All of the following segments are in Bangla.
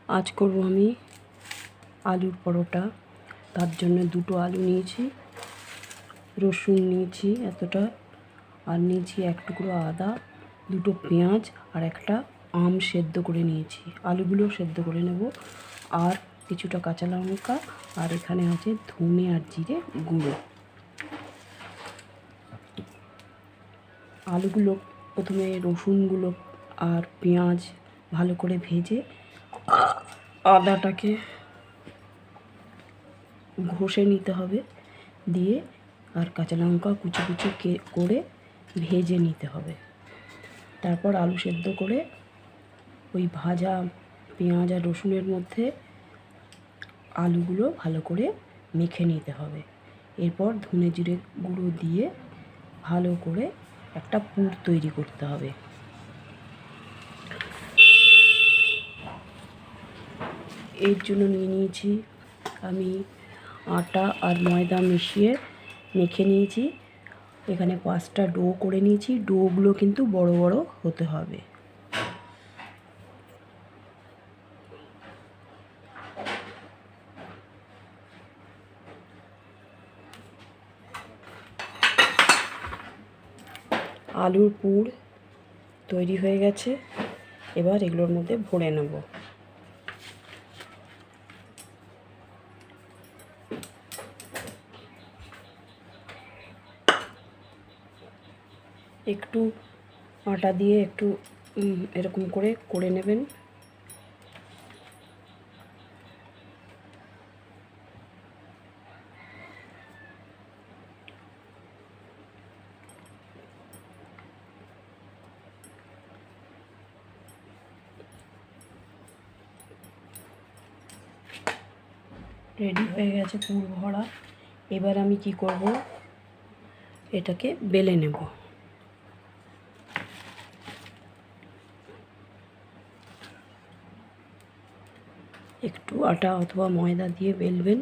আজ করব আমি আলুর পরোটা। তার জন্য দুটো আলু নিয়েছি, রসুন নিয়েছি এতটা, আর নিয়েছি এক টুকরো আদা, দুটো পেঁয়াজ আর একটা আম সেদ্ধ করে নিয়েছি। আলুগুলো সেদ্ধ করে নেব, আর কিছুটা কাঁচা লঙ্কা, আর এখানে আছে ধনে আর জিরে গুঁড়ো। আলুগুলো প্রথমে রসুনগুলো আর পেঁয়াজ ভালো করে ভেজে আদাটাকে ঘষে নিতে হবে, দিয়ে আর কাঁচা লঙ্কা কুচি কুচি করে ভেজে নিতে হবে। তারপর আলু সেদ্ধ করে ওই ভাজা পেঁয়াজ আর রসুনের মধ্যে আলুগুলো ভালো করে মেখে নিতে হবে। এরপর ধনে জিরে গুঁড়ো দিয়ে ভালো করে একটা পুর তৈরি করতে হবে। এর জন্য নিয়ে নিয়েছি আমি আটা আর ময়দা মিশিয়ে মেখে নিয়েছি। এখানে 5টা ডো করে নিয়েছি। ডোগুলো কিন্তু বড় বড় হতে হবে। আলুর পুর তৈরি হয়ে গেছে, এবার এগুলোর মধ্যে ভরে নেব। একটু আটা দিয়ে একটু এরকম করে নেবেন। রেডি হয়ে গেছে পুর ভরা। এবার আমি কি করব, এটাকে বেলে নেব। একটু আটা অথবা ময়দা দিয়ে বেলবেন,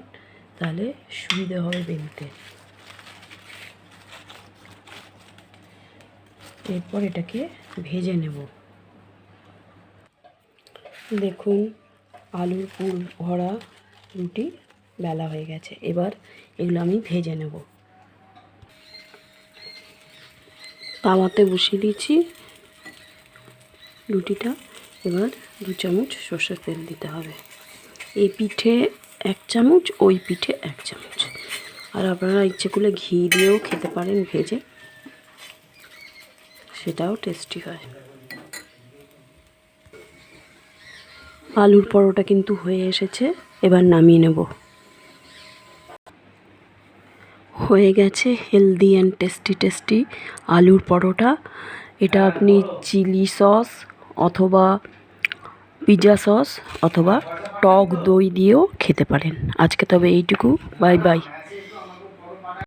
তাহলে সুবিধা হবে বেলতে। এরপর এটাকে ভেজে নেব। দেখুন, আলুর পুর ভরা রুটি বেলা হয়ে গেছে। এবার এগুলো আমি ভেজে নেব। তাওয়াতে বসিয়ে দিয়েছি রুটিটা। এবার 2 চামচ সর্ষের তেল দিতে হবে। এই পিঠে 1 চামচ, ওই পিঠে 1 চামচ। আর আপনারা ইচ্ছে করলে ঘি দিয়েও খেতে পারেন ভেজে, সেটাও টেস্টি হয়। আলুর পরোটা কিন্তু হয়ে এসেছে, এবার নামিয়ে নেব। হয়ে গেছে হেলদি অ্যান্ড টেস্টি আলুর পরোটা। এটা আপনি চিলি সস অথবা পিৎজা সস অথবা টক দই দিয়েও খেতে পারেন। আজকে তবে এইটুকু, বাই বাই।